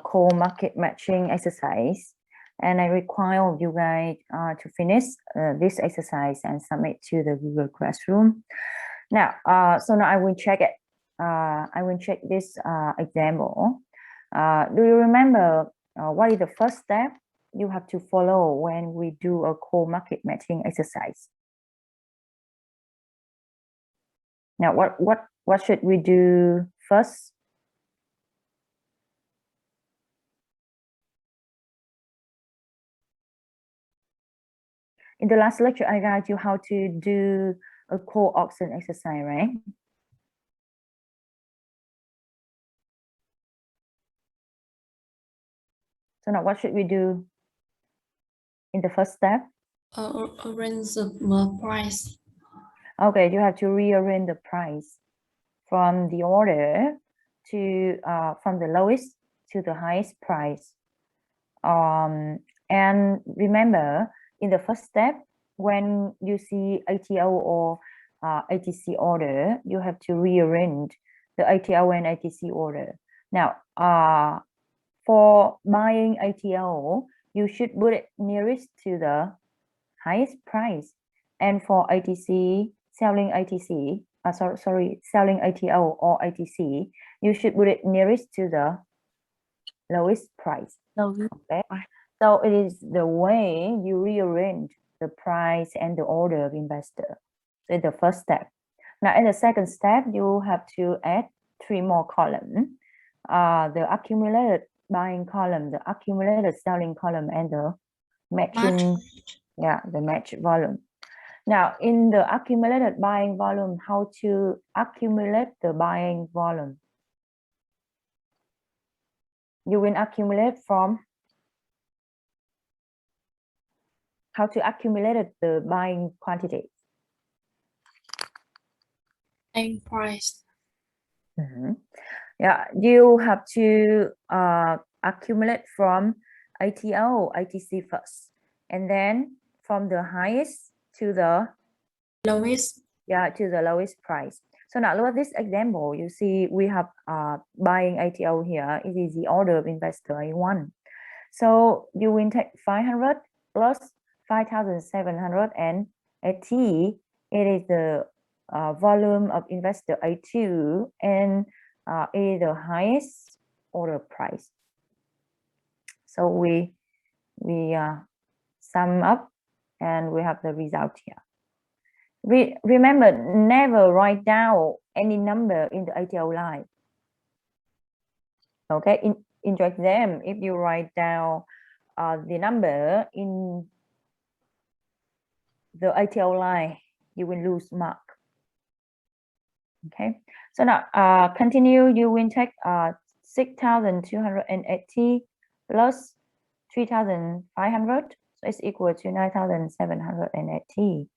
core market matching exercise, and I require you guys to finish this exercise and submit to the Google Classroom. Now, so now I will check it. I will check this example. Do you remember what is the first step you have to follow when we do a core market matching exercise? Now, what should we do first? In the last lecture, I guide you how to do a core auction exercise, right? So now what should we do in the first step? Arrange the price. Okay, you have to rearrange the price from the order to from the lowest to the highest price. And remember, in the first step, when you see ATO or ATC order, you have to rearrange the ATO and ATC order. Now, for buying ATO, you should put it nearest to the highest price, and for ATC, selling ATC, selling ATO or ATC, you should put it nearest to the lowest price. Okay, so it is the way you rearrange the price and the order of investor. So the first step. Now in the second step, you have to add 3 more columns. The accumulated buying column, the accumulated selling column, and the matching, the match volume. Now in the accumulated buying volume, how to accumulate the buying volume? You will accumulate from how to accumulate the buying quantity. And price. Yeah, you have to accumulate from ATO, ATC first, and then from the highest to the lowest. Yeah, to the lowest price. So now look at this example. You see we have buying ATO here. It is the order of investor A1. So you will take 500 plus 5,780. It is the volume of investor A2, and it is the highest order price. So we sum up and we have the result here. Remember, never write down any number in the ATO line. Okay, in your exam, if you write down the number in the ATO line, you will lose mark. Okay, so now continue. You will take 6,280 plus 3,500, so it's equal to 9,780.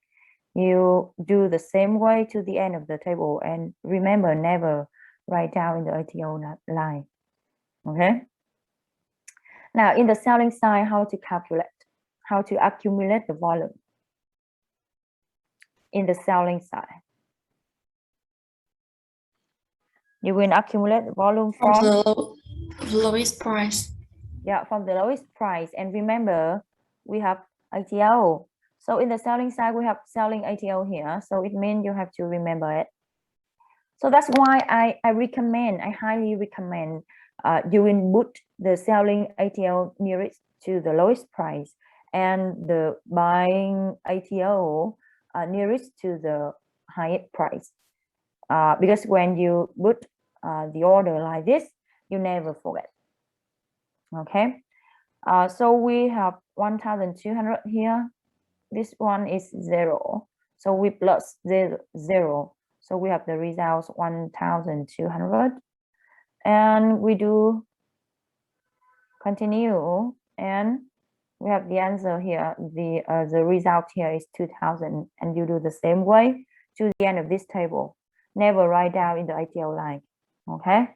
You do the same way to the end of the table, and remember, never write down in the ATO line. Okay. Now in the selling side, how to calculate, how to accumulate the volume in the selling side. You will accumulate the volume from the lowest price. Yeah, from the lowest price. And remember, we have ATO. So in the selling side, we have selling ATO here. So it means you have to remember it. So that's why I highly recommend you will put the selling ATO nearest to the lowest price and the buying ATO nearest to the highest price. Because when you put the order like this, you never forget. Okay, so we have 1,200 here. This one is 0, so we plus 0. So we have the results 1,200, and we do continue, and we have the answer here. The result here is 2,000, and you do the same way to the end of this table. Never write down in the ATO line. Okay.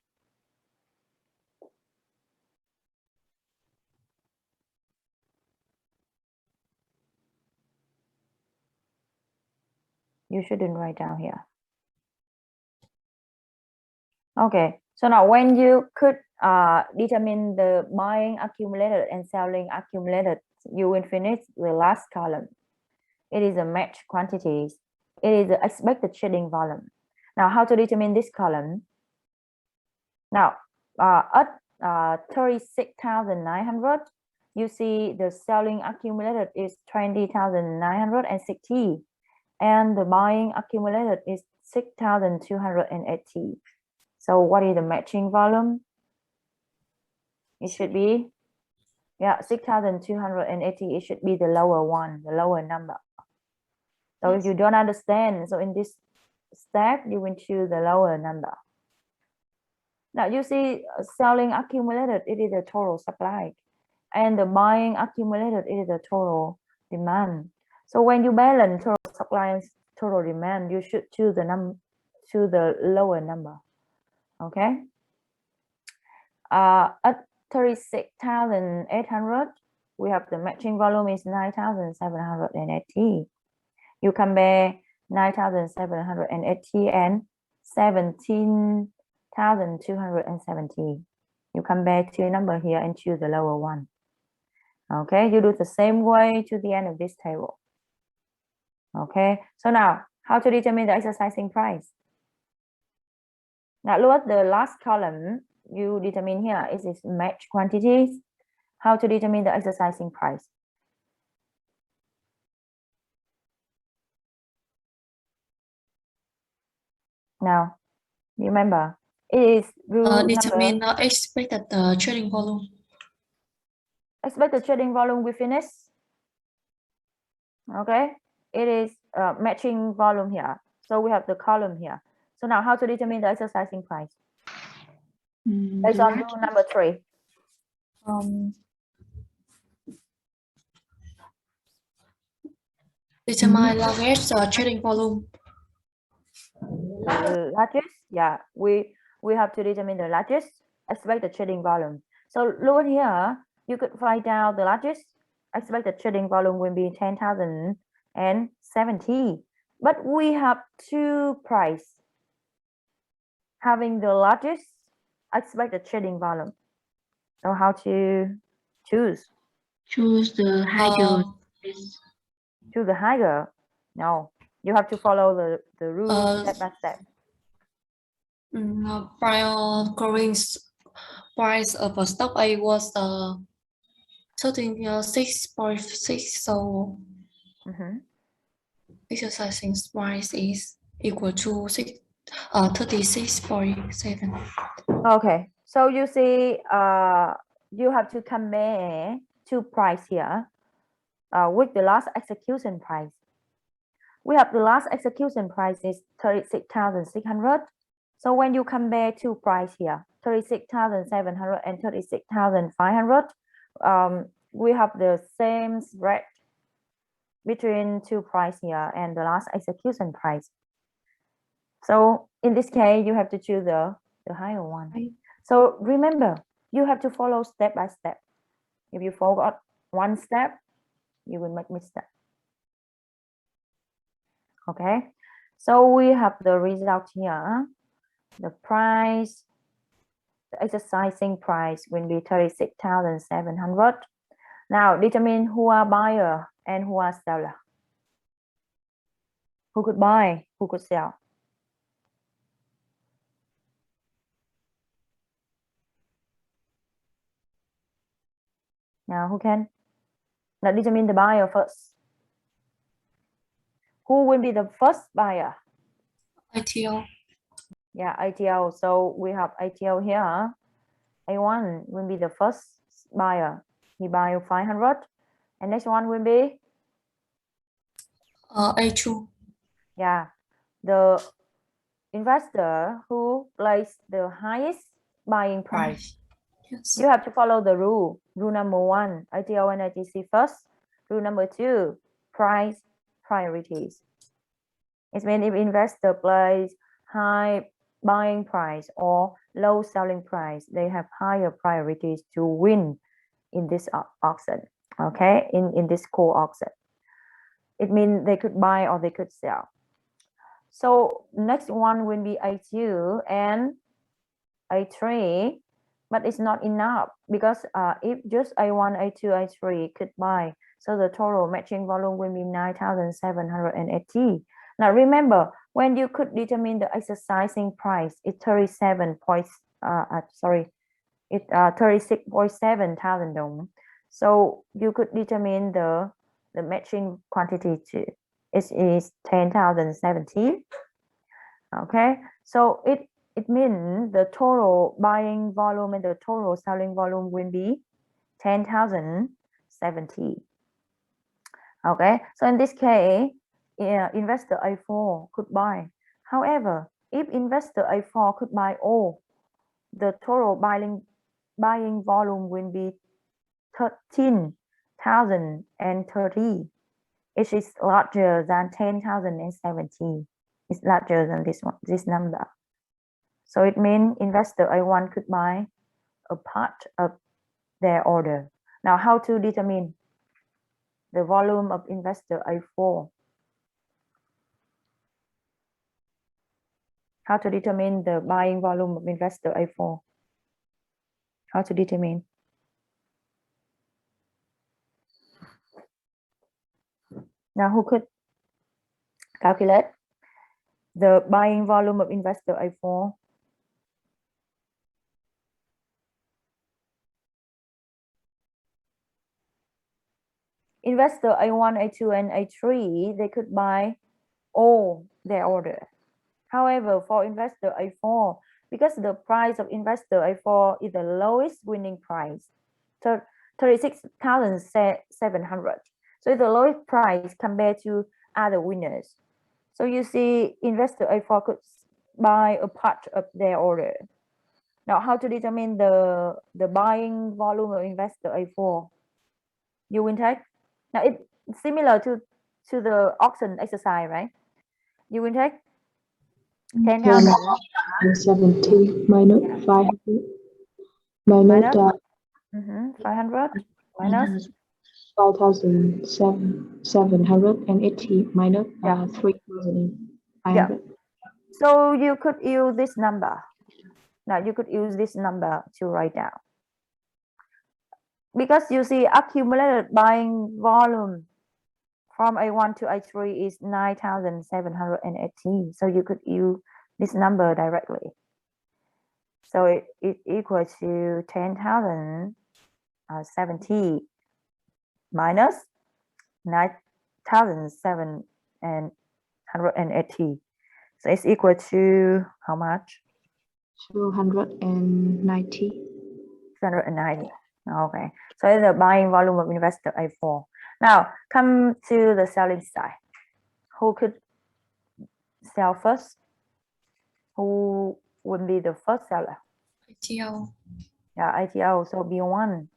You shouldn't write down here. Okay, So now when you could determine the buying accumulated and selling accumulated, you will finish the last column. It is a match quantities. It is the expected trading volume. Now, how to determine this column? Now, at 36,900, you see the selling accumulated is 20,960, and the buying accumulated is 6,280. So what is the matching volume? It should be, 6,280. It should be the lower one, the lower number. So if you don't understand, so in this step, you will choose the lower number. Now you see selling accumulated, it is the total supply, and the buying accumulated, it is the total demand. So when you balance total supply and total demand, you should choose the lower number. Okay. At 36,800, we have the matching volume is 9,780. You compare 9,780 and 17,270. You compare two numbers here and choose the lower one. Okay, you do the same way to the end of this table. Okay, so now how to determine the exercising price? Now look at the last column. You determine here is this match quantities. How to determine the exercising price? Now, remember, it is rule determine expected trading volume. Expected trading volume we finish. Okay, it is matching volume here. So we have the column here. So now how to determine the exercising price? Based on rule number 3. Determine largest trading volume. The largest, we have to determine the largest expected trading volume. So look here, you could find out the largest expected trading volume will be 10,070, but we have two price having the largest expected trading volume. So how to choose? Choose the higher. Choose the higher. No, you have to follow the rule step by step. Prior growing price of a stock A was 36.6, so exercising price is equal to 36.7. Okay, so you see, you have to compare two price here with the last execution price. We have the last execution price is 36,600. So when you compare two price here, 36,700 and 36,500, we have the same spread between two price here and the last execution price. So in this case, you have to choose the higher one. So remember, you have to follow step by step. If you forgot one step, you will make mistake. Okay, so we have the result here. The price, the exercising price will be 36,700. Now determine who are buyer and who are seller. Who could buy, who could sell? Now who can? Now determine the buyer first. Who will be the first buyer? ITO. Yeah, ITO. So we have ITO here. A1 will be the first buyer. He buy 500. And next one will be? A2. Yeah, the investor who placed the highest buying price. Yes. You have to follow the rule. Rule number 1, ITO and ITC first. Rule number 2, price priorities. It means if investor place high buying price or low selling price, they have higher priorities to win in this auction. Okay, in this core auction. It means they could buy or they could sell. So next one will be ITU and A3, but it's not enough because if just A1, A2, A3 could buy, so the total matching volume will be 9,780. Now remember, when you could determine the exercising price, it's 36.7 thousand dong. So you could determine the matching quantity too. It is 10,070. Okay, so it means the total buying volume and the total selling volume will be 10,070. Okay, so in this case, investor A4 could buy. However, if investor A4 could buy all, the total buying volume will be 13,030. It is larger than 10,070. It's larger than this number. So it means investor A1 could buy a part of their order. Now, how to determine the volume of investor A4? How to determine the buying volume of investor A4? How to determine? Now, who could calculate the buying volume of investor A4? Investor A1, A2, and A3, they could buy all their order. However, for investor A4, because the price of investor A4 is the lowest winning price, 36,700. So it's the lowest price compared to other winners. So you see, investor A4 could buy a part of their order. Now, how to determine the buying volume of investor A4? You will take. Now it's similar to the auction exercise, right? You will take 10,000 70 minus 500 minus 500 minus 5,780 minus 3,500. Yeah. So you could use this number. Now you could use this number to write down. Because you see accumulated buying volume from A1 to A3 is 9,780. So you could use this number directly. So it equals to 10,070 minus 9,780. So it's equal to how much? 290. 290. Okay. So it's the buying volume of investor A4. Now come to the selling side. Who could sell first? Who would be the first seller? ITO. Yeah, ITO. So B1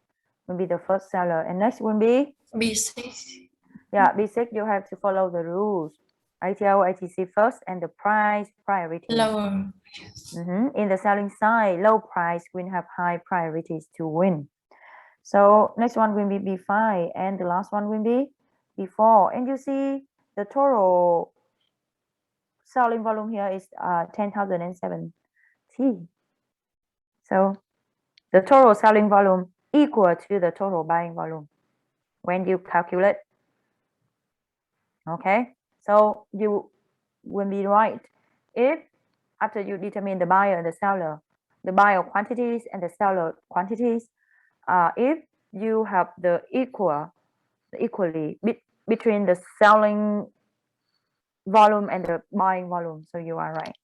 will be the first seller, and next will be B6. Yeah, B6. You have to follow the rules. ITO, ITC first, and the price priority. Lower. In the selling side, low price will have high priorities to win. So next one will be B5, and the last one will be B4. And you see the total selling volume here is 10,070. So the total selling volume equal to the total buying volume when you calculate. Okay, so you will be right if after you determine the buyer and the seller, the buyer quantities and the seller quantities, if you have the equally between the selling volume and the buying volume, so you are right.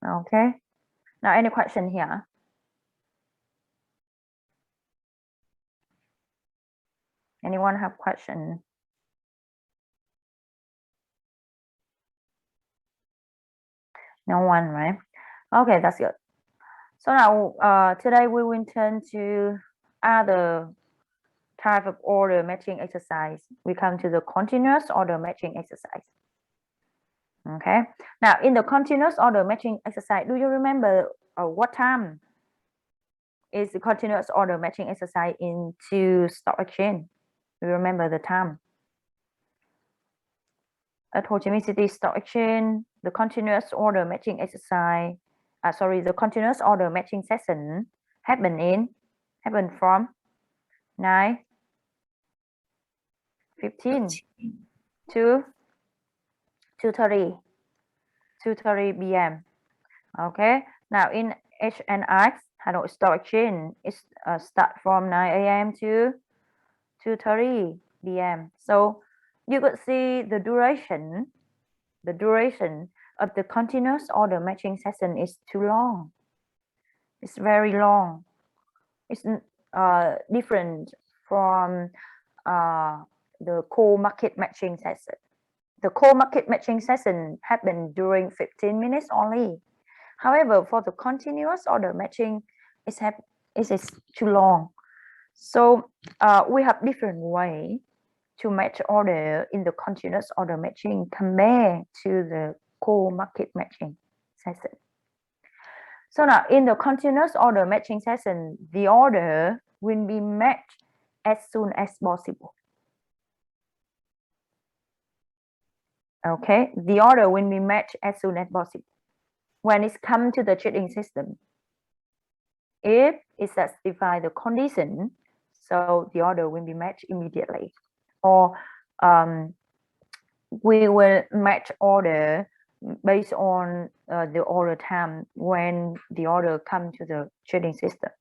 Okay, now any question here? Anyone have question? No one, right? Okay, that's good. So now today we will turn to other type of order matching exercise. We come to the continuous order matching exercise. Okay, now in the continuous order matching exercise, do you remember what time is the continuous order matching exercise into stock exchange? Do you remember the time? At Ho Chi Minh City Stock Exchange, the continuous order matching exercise the continuous order matching session happened from 9:15 to 2:30 p.m. Okay, now in HNX, Hanoi Stock Exchange, it start from 9 a.m. to 2:30 p.m. So you could see the duration of the continuous order matching session is too long. It's very long. It's different from the core market matching session. The core market matching session happened during 15 minutes only. However, for the continuous order matching, it is too long. So we have different way to match order in the continuous order matching compared to the core market matching session. So now in the continuous order matching session, the order will be matched as soon as possible. Okay, the order will be matched as soon as possible. When it's come to the trading system, if it satisfies the condition, so the order will be matched immediately. Or we will match order based on the order time when the order comes to the trading system.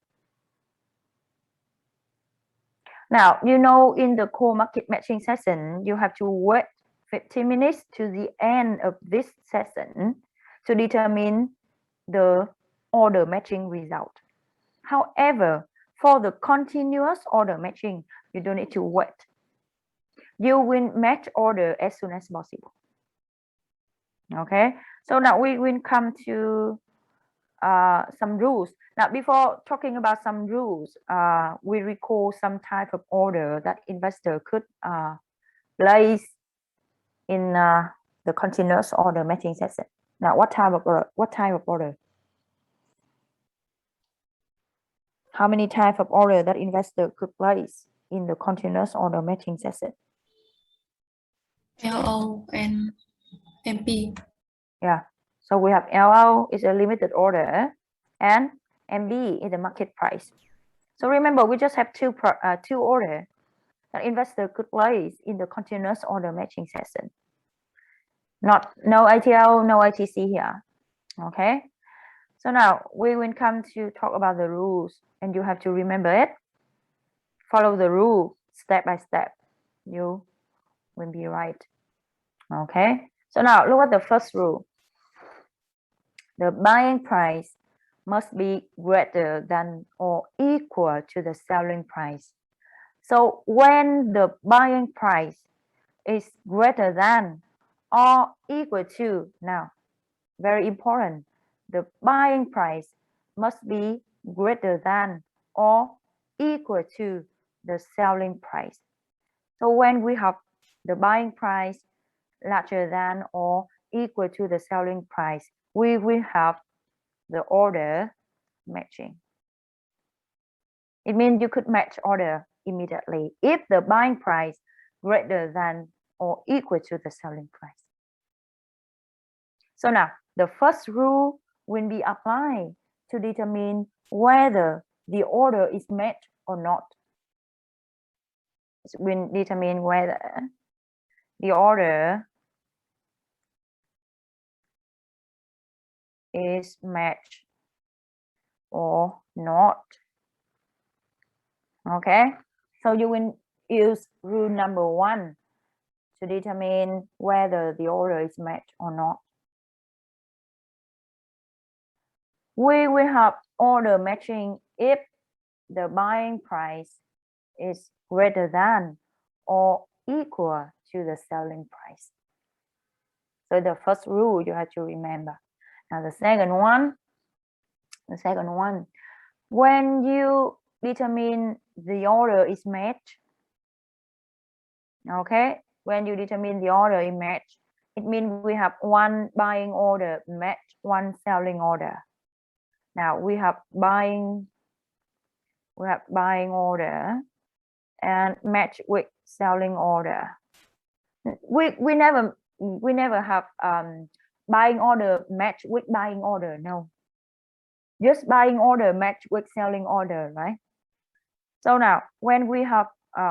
Now, you know, in the core market matching session, you have to wait 15 minutes to the end of this session to determine the order matching result. However, for the continuous order matching, you don't need to wait. You will match order as soon as possible. Okay, so now we will come to some rules. Now, before talking about some rules, we recall some type of order that investor could place in the continuous order matching session. Now, what type of order? How many type of order that investor could place in the continuous order matching session? LO and MP. Yeah, so we have LO is a limited order and MB is the market price. So remember, we just have two orders that investor could place in the continuous order matching session. No ITL, no ITC here. Okay, so now we will come to talk about the rules, and you have to remember it. Follow the rule step by step. You will be right. Okay, so now look at the first rule. The buying price must be greater than or equal to the selling price. So when the buying price is greater than or equal to, now very important, the buying price must be greater than or equal to the selling price. So when we have the buying price larger than or equal to the selling price, we will have the order matching. It means you could match order immediately if the buying price greater than or equal to the selling price. So now the first rule will be applied to determine whether the order is matched or not. It will determine whether the order is matched or not. Okay, so you will use rule number 1 to determine whether the order is matched or not. We will have order matching if the buying price is greater than or equal to the selling price. So the first rule you have to remember. Now the second one, when you determine the order is matched, okay, when you determine the order is matched, it means we have one buying order match one selling order. Now we have buying order and match with selling order. We never have buying order match with buying order. No, just buying order match with selling order, right? So now when we have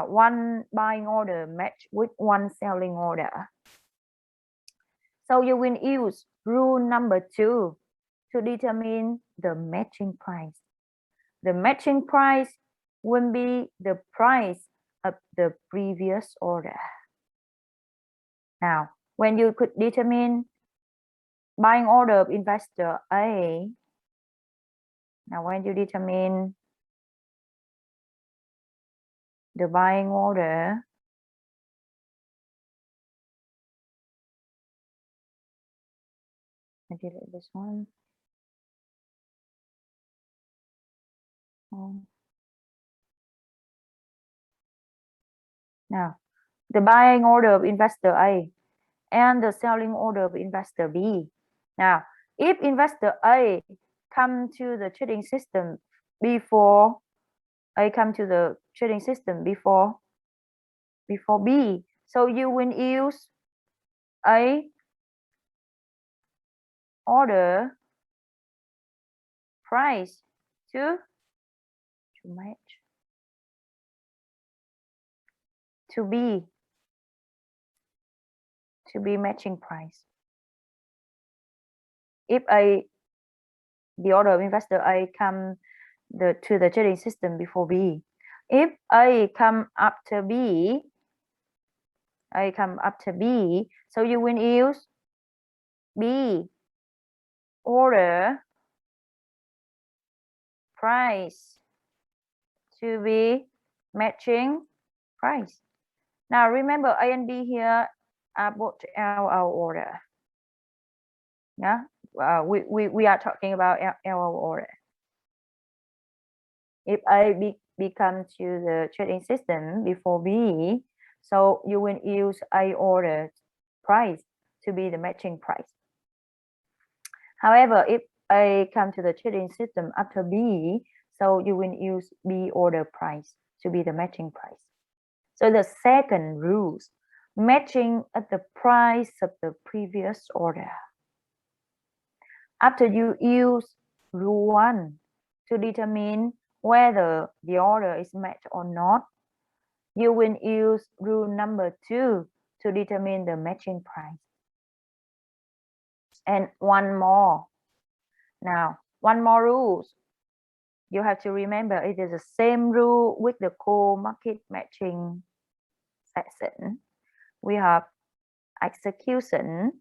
one buying order match with one selling order, so you will use rule number 2 to determine the matching price. The matching price will be the price of the previous order. Now, when you could determine buying order of investor A, now when you determine the buying order I delete this one. Now, the buying order of investor A and the selling order of investor B. Now, if investor A come to the trading system before B, so you will use A order price to match to be matching price. If the order of investor A come to the trading system before B, if A come after B, so you will use B order price to be matching price. Now remember A and B here are both LL order. Yeah, we are talking about LL order. If A become to the trading system before B, so you will use A order price to be the matching price. However, if A come to the trading system after B, so you will use B order price to be the matching price. So the second rule, matching at the price of the previous order. After you use rule 1 to determine whether the order is matched or not, you will use rule number 2 to determine the matching price. And one more. Now, one more rule. You have to remember it is the same rule with the core market matching section. We have execution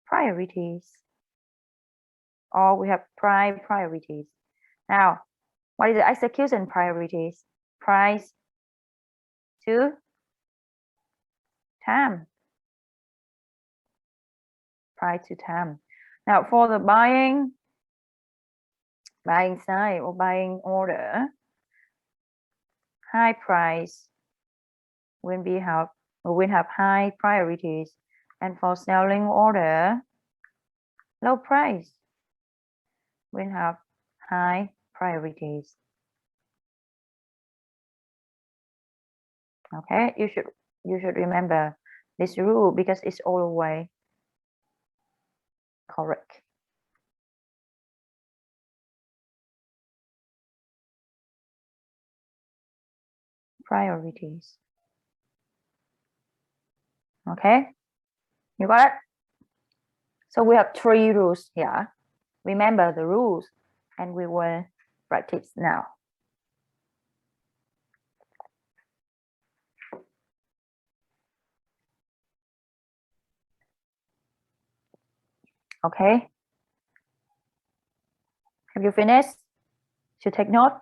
priorities, or we have prime priorities. Now, what is the execution priorities? Price to time. Price to time. Now, for the buying side or buying order, high price will have high priorities, and for selling order, low price will have high priorities. Okay, you should remember this rule because it's always correct. Priorities. Okay, you got it? So we have 3 rules here. Remember the rules and we will practice now. Okay. Have you finished? To take note?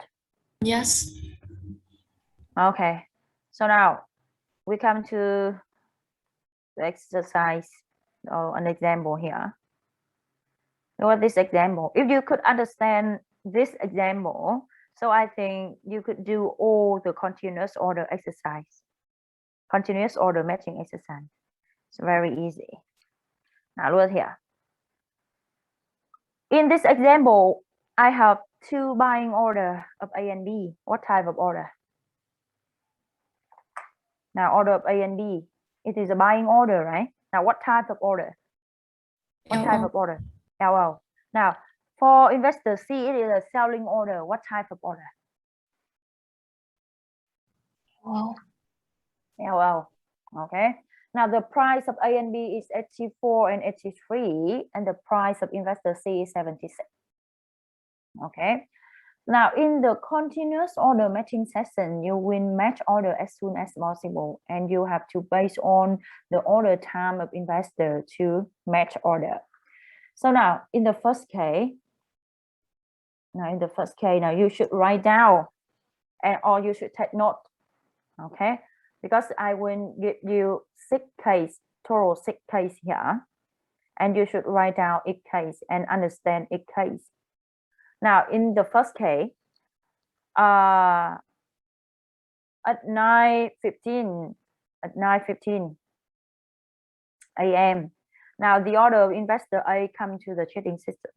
Yes. Okay. So now we come to the exercise or an example here. Look at this example. If you could understand this example, so I think you could do all the continuous order exercise, continuous order matching exercise. It's very easy. Now look here. In this example, I have 2 buying order of A and B. What type of order? Now order of A and B, it is a buying order, right? Now what type of order? What type of order? LL. Now For investor C, it is a selling order. What type of order? Wow. LL. Okay. Now the price of A and B is 84 and 83, and the price of investor C is 76. Okay. Now in the continuous order matching session, you will match order as soon as possible, and you have to base on the order time of investor to match order. So now in the first case, now you should write down, or you should take note. Okay, because I will give you 6 cases, total 6 cases here, and you should write down each case and understand each case. Now in the first case, at 9:15 a.m. Now the order of investor A come to the trading system,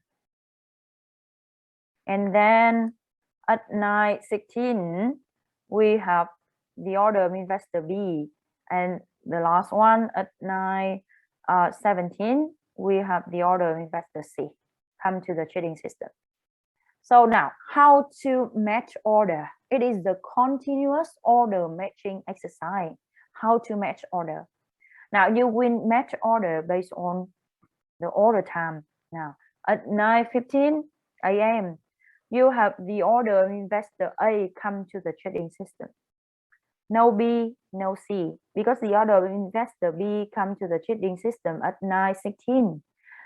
and then at 9:16 we have the order of investor B, and the last one at 9:17 we have the order of investor C come to the trading system. So now how to match order? It is the continuous order matching exercise. How to match order? Now you will match order based on the order time. Now at 9:15 a.m. you have the order of investor A come to the trading system. No B, no C, because the order of investor B come to the trading system at 9:16.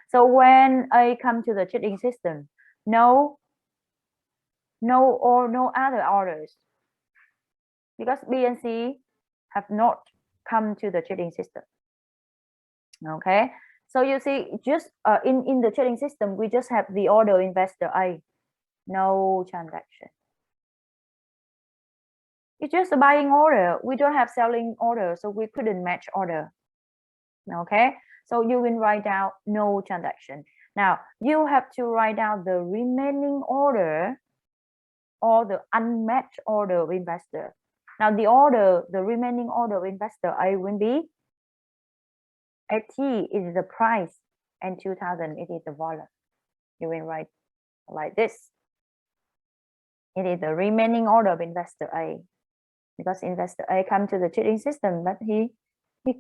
So when A come to the trading system, no other orders, because B and C have not come to the trading system. Okay, so you see, just in the trading system, we just have the order investor A, no transaction. It's just a buying order. We don't have selling order, so we couldn't match order. Okay, so you will write down no transaction. Now you have to write down the remaining order or the unmatched order of investor. Now the remaining order of investor A will be 80 is the price and 2000 it is the volume. You will write like this. It is the remaining order of investor A, because investor A come to the trading system, but he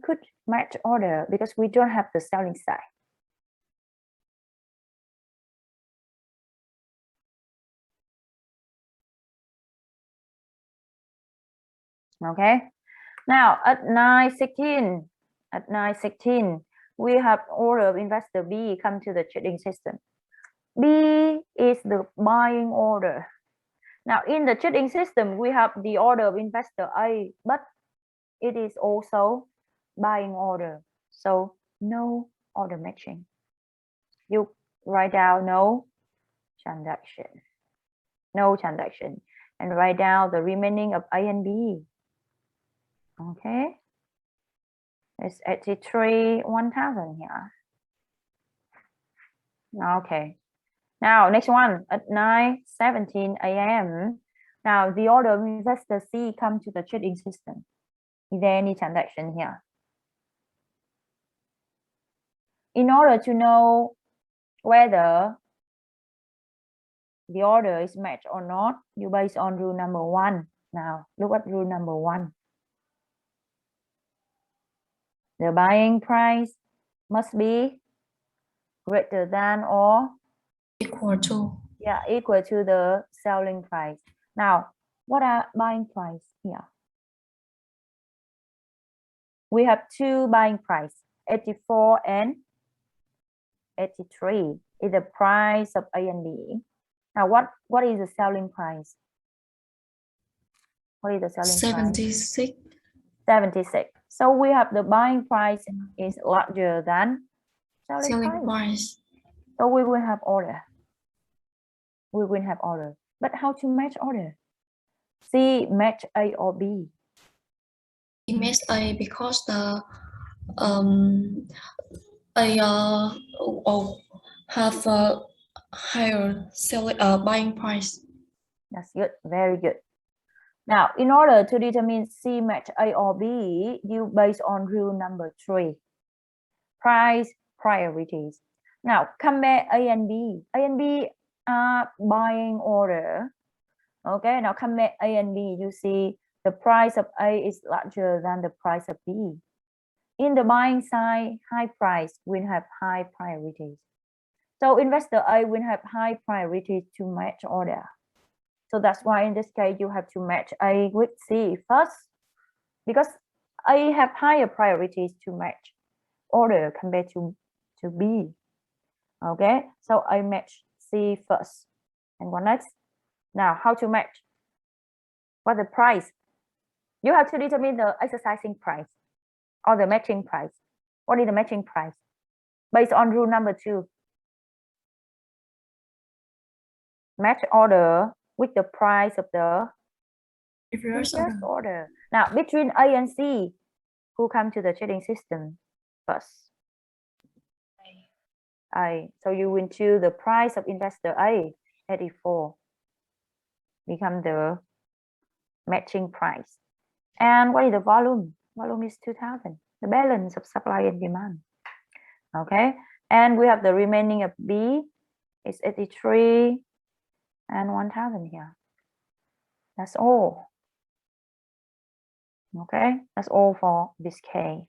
could match order because we don't have the selling side. Okay, now at 9:16 we have order of investor B come to the trading system. B is the buying order. Now in the trading system we have the order of investor A, but it is also buying order, so no order matching. You write down no transaction, and write down the remaining of A and B. Okay, it's 83 1000 here. Okay, now next one at 9:17 a.m. Now the order of investor C come to the trading system. Is there any transaction here? In order to know whether the order is matched or not, you base on rule number 1. Now look at rule number 1. The buying price must be greater than or Equal to. Yeah, equal to the selling price. Now, what are buying price here? We have 2 buying price, 84 and 83 is the price of A and B. Now, what is the selling price? What is the selling price? 76. 76. So we have the buying price is larger than selling price. So we will have order. But how to match order? C match A or B? It match A because the have a higher selling buying price. That's good. Very good. Now, in order to determine C match A or B, you base on rule number 3, price priorities. Now, compare A and B. A and B buying order. Okay, now compare A and B. You see the price of A is larger than the price of B. In the buying side, high price will have high priorities. So investor A will have high priority to match order. So that's why in this case, you have to match A with C first, because A have higher priorities to match order compared to B. Okay, so I match C first. And what next? Now, how to match? What the price? You have to determine the exercising price or the matching price. What is the matching price? Based on rule number 2. Match order with the price of the Previous previous order. Now, between A and C, who come to the trading system first? A. So you will choose the price of investor A, 84, become the matching price. And what is the volume? Volume is 2000, the balance of supply and demand. Okay, and we have the remaining of B is 83 and 1000 here. That's all. Okay, that's all for this case.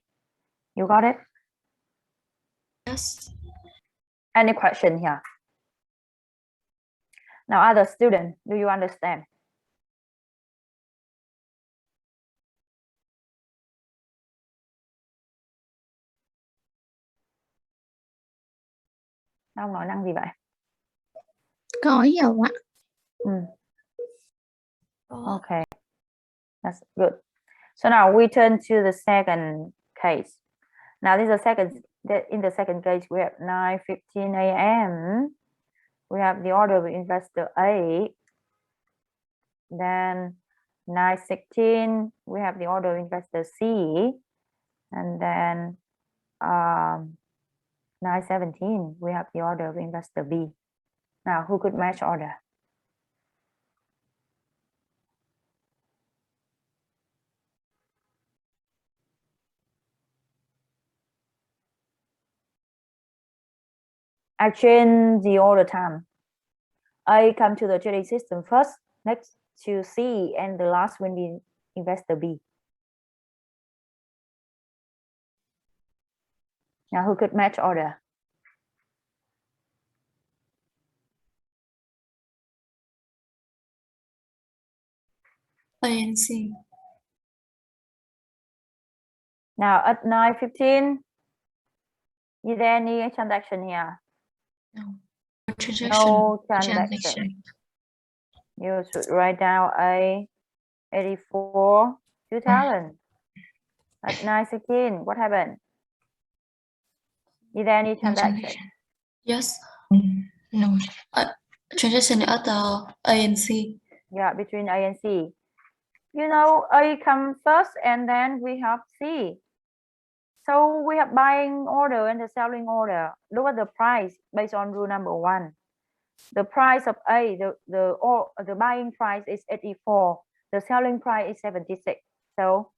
You got it? Yes. Any question here? Now, other students, do you understand? Ông nói năng gì vậy? Có dầu ạ. Okay, that's good. So now we turn to the second case. Now this is the second. In the second case, we have 9:15 a.m. We have the order of investor A. Then 9:16, we have the order of investor C. And then 9:17, we have the order of investor B. Now, who could match order? I change the order time. I come to the trading system first, next to C, and the last will be investor B. Now, who could match order? A and C. Now, at 9:15, is there any transaction here? No. Transaction. No transaction. You should write down A 84 2000. At 9:16, what happened? Is there any transaction? Yes. No. Transaction at the A and C. Yeah, between A and C. You know, A comes first and then we have C. So we have buying order and the selling order. Look at the price based on rule number 1. The price of A, the buying price is 84. The selling price is 76. So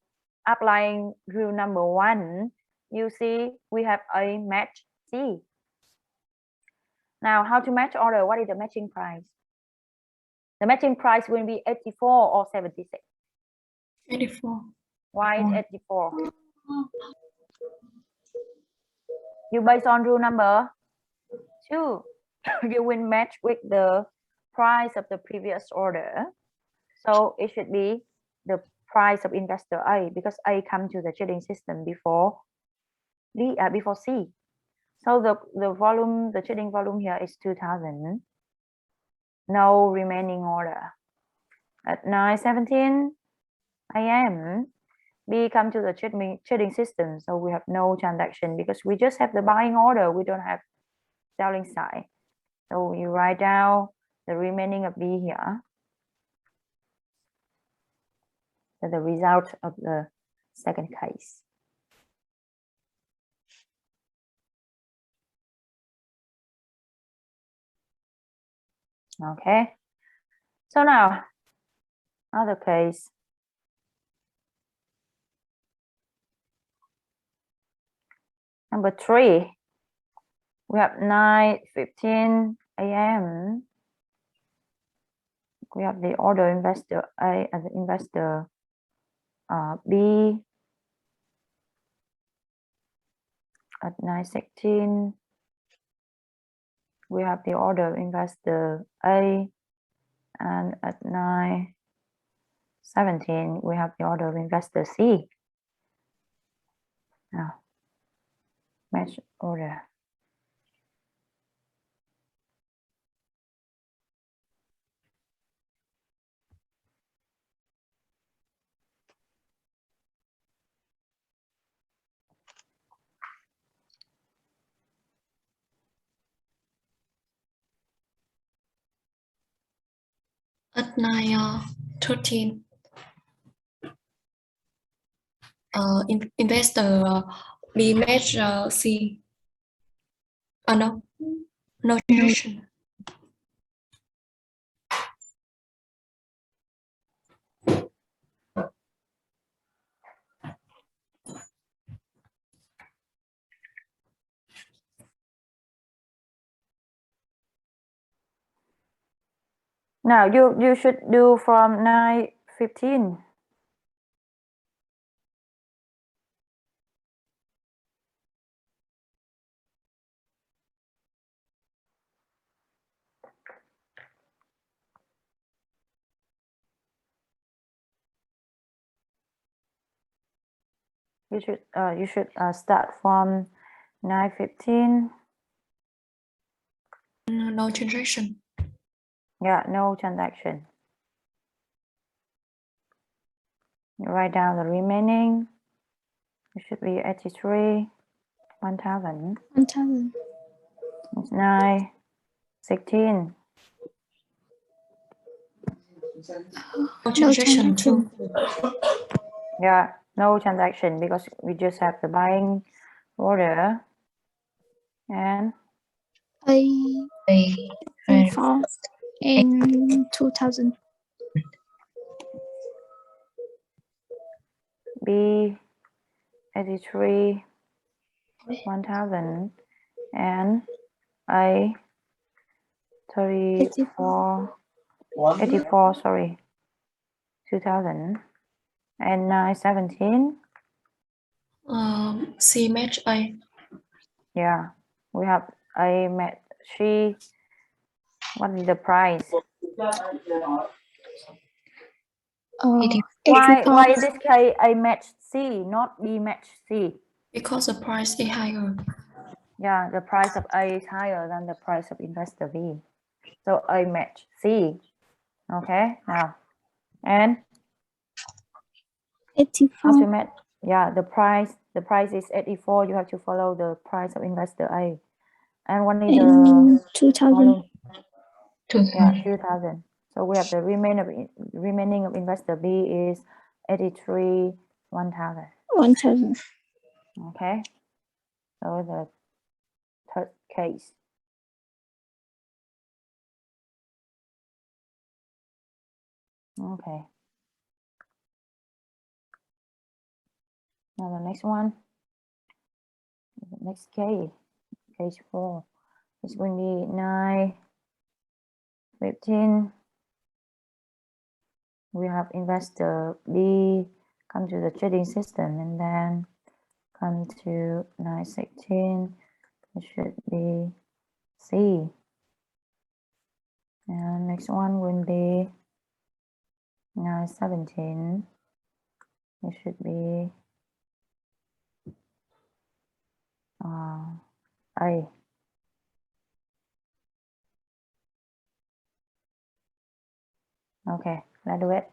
applying rule number 1, you see we have A match C. Now, how to match order? What is the matching price? The matching price will be 84 or 76. 84. Why is 84? You based on rule number 2. You will match with the price of the previous order. So it should be the price of investor A, because A come to the trading system before before C. So the volume, the trading volume here is 2000. No remaining order. At 9:17 a.m. B come to the trading system, so we have no transaction because we just have the buying order. We don't have selling side. So you write down the remaining of B here. So the result of the second case. Okay. So now, other case. Number 3, we have 9:15 a.m. we have the order investor A and the investor B at 9:16. We have the order investor A, and at 9:17 we have the order of investor C. Now, match order. At 9:13, investor B match C. No, no transaction. Now you should do from 9:15. You should start from 9:15. No transaction. Yeah, no transaction. You write down the remaining. It should be 83, 1,000. 1,000. It's 9:16. No No transaction transaction. too. Yeah, no transaction because we just have the buying order and A A. 4 and 2,000. B 83, 1,000 and A 34, 84, sorry, 2,000 and 9:17. C match A. Yeah, we have A met C. What is the price? Why 84. in this case A match C, not B match C? Because the price is higher. Yeah, the price of A is higher than the price of investor B. So A match C. Okay, now. And how 84. to match? Yeah, the price is 84. You have to follow the price of investor A. And what is the And 2,000. following? 2,000. Yeah, 2,000. So we have the remaining of investor B is 83, 1,000. 1,000. Okay. So the third case. Okay. Now the next one. The next case. Case 4. It's going to be 9:15. We have investor B come to the trading system and then come to 9:16. It should be C. And next one will be 9:17. It should be A. Okay, let's do it.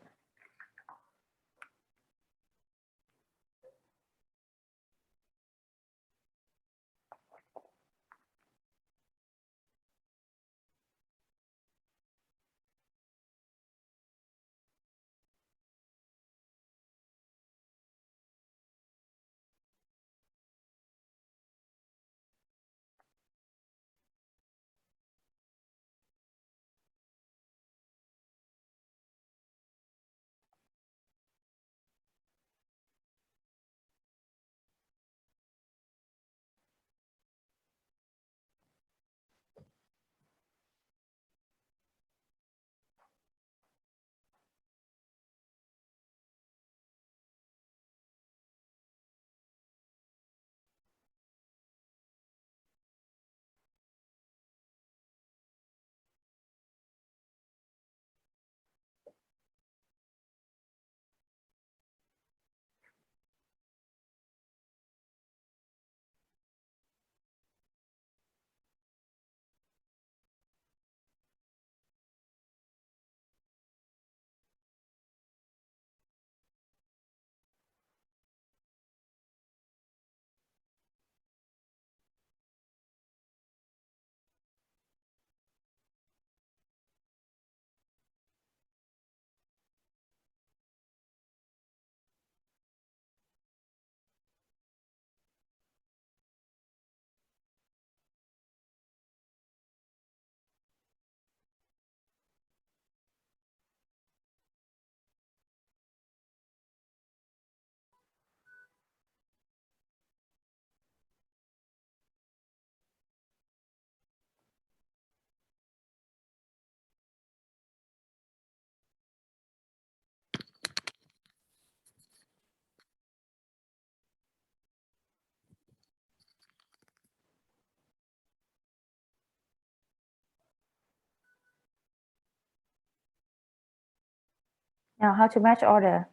Now, how to match order?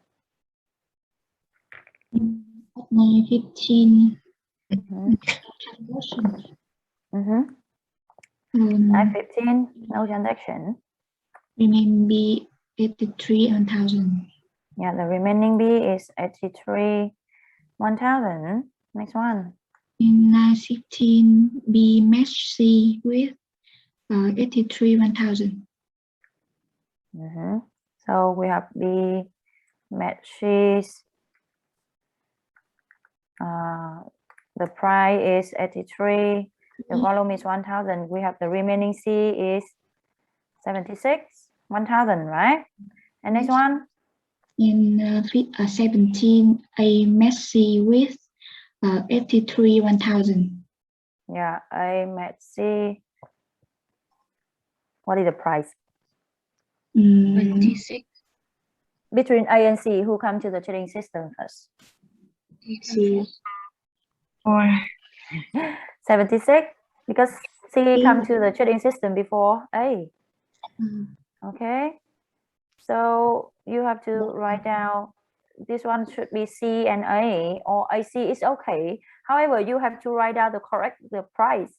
At 9:15, Mhm. transaction. Mhm. Um, 9:15, no transaction. Remaining B 83 and 1,000. Yeah, the remaining B is 83, 1,000. Next one. In 9:15, B match C with 83 1,000. So we have B matches. The price is 83. The volume is 1,000. We have the remaining C is 76, 1,000, right? And next Yes. one. In 17, A match C with 83 1,000. Yeah, I match C. What is the price? 26. Between A and C, who come to the trading system first? C. 76, because C come to the trading system before A. Okay, so you have to write down, this one should be C and A, or AC is okay. However, you have to write down the correct price.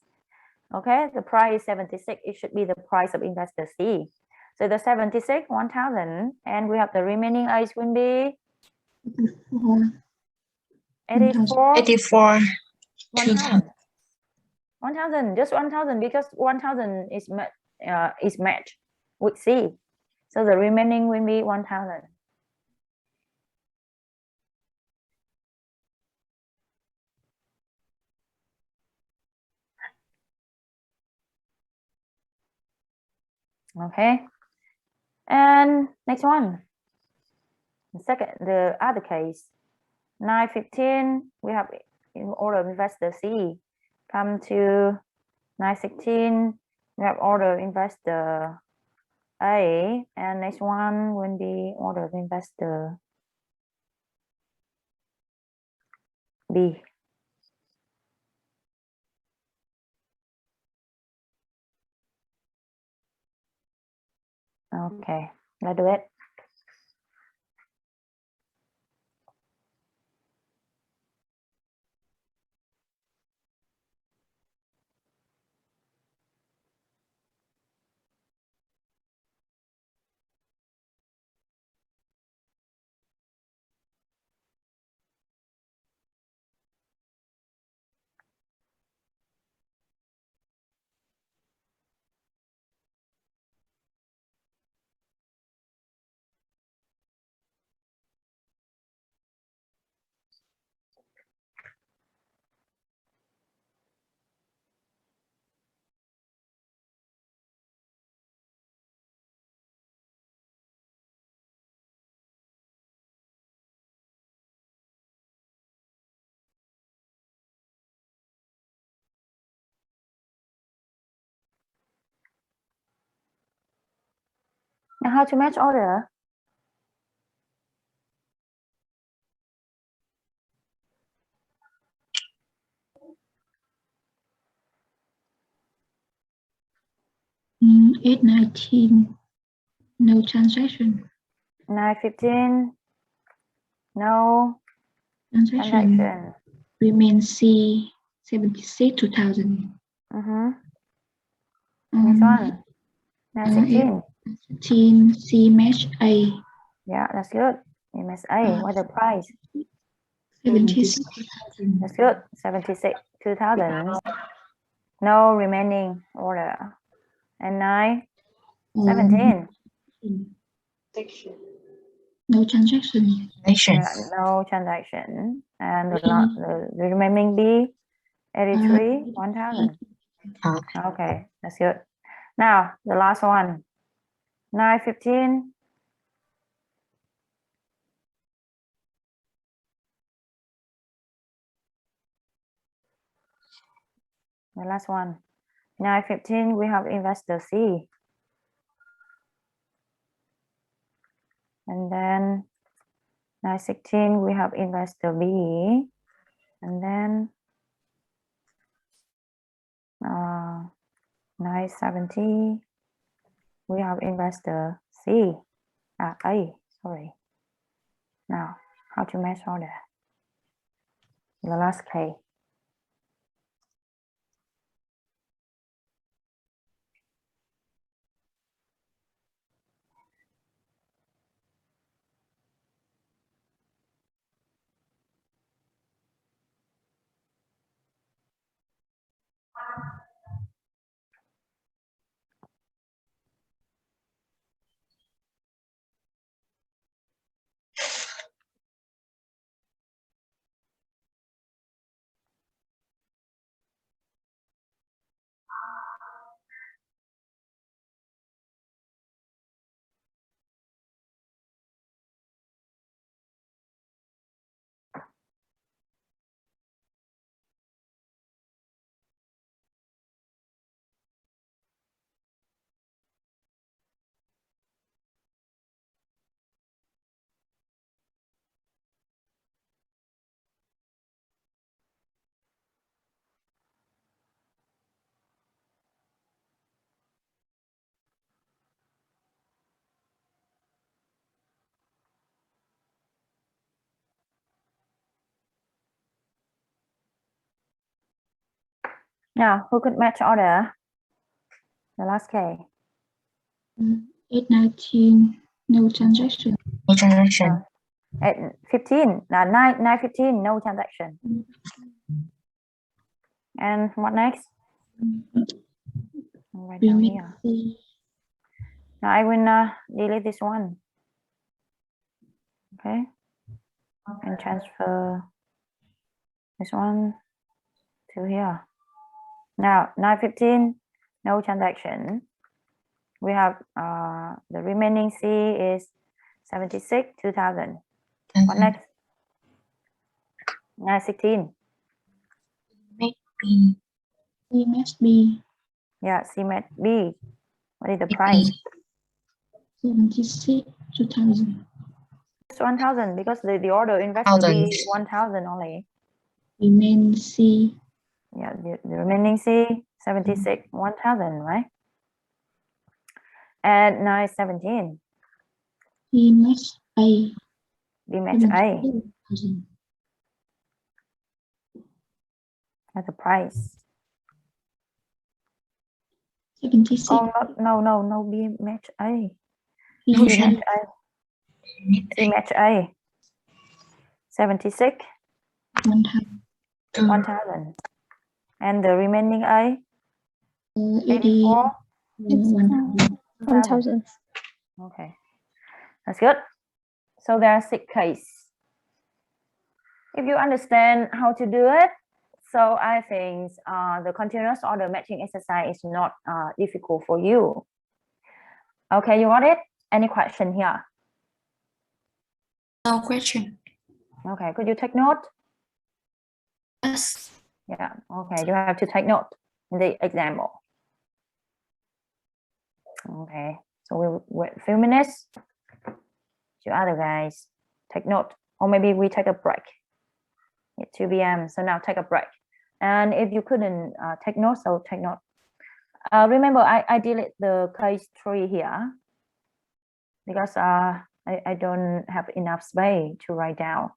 Okay, the price is 76. It should be the price of investor C. So the 76, 1,000, and we have the remaining A's will be 84. 84. 1,000. 1,000, just 1,000, because 1,000 is matched with C. So the remaining will be 1,000. Okay. And next one. The other case. 9:15, we have in order of investor C. Come to 9:16, we have order of investor A, and next one will be order of investor B. Okay, let's do it. Now how to match order? Mm, 8:19, no transaction. 9:15, no Transaction. transaction. Remain C 76 2,000. Next one. 9:16. 15, C match A. Yeah, that's good. MSA, what the price? 76. That's good. 76, 2,000. No remaining order. And 9:17. No transaction. Yeah, no transaction. And the remaining B, 83, 1,000. Okay, that's good. Now, the last one. 9:15. The last one. 9:15, we have investor C. And then 9:16, we have investor B. And then 9:70, we have investor C. A. Sorry. Now, how to match order? The last case. Now, who could match order? The last case. 819, no transaction. No transaction. At 15, 9:15, no transaction. And what next? I'll write down Remaining here. C. Now I will delete this one. Okay. And transfer this one to here. Now 9:15, no transaction. We have the remaining C is 76, 2000. What next? 9:16. Make B. C match B. Yeah, C match B. What is the price? 76, 2000. It's 1000 because the order invest will be 1000 only. Remaining C. Yeah, the remaining C 76, 1000, right? And 9:17, C match A. B match A 72,000. at the price. 76. Oh, no, B match A. C C match match A. C match A. 76, 1,000. 1000. And the remaining A 84, 1,000. 1000. Okay, that's good. So there are 6 cases. If you understand how to do it, so I think the continuous order matching exercise is not difficult for you. Okay, you got it? Any question here? No question. Okay, could you take note? Yes. Yeah, okay, you have to take note in the example. Okay, so we'll wait a few minutes. You other guys take note, or maybe we take a break. It's 2 p.m. So now take a break. And if you couldn't take note, so take note. Remember, I delete the case 3 here because I don't have enough space to write down.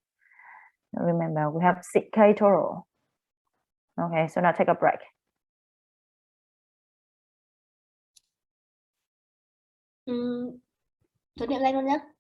Remember, we have 6 case total. Okay, so now take a break. Thực hiện lại luôn nhé.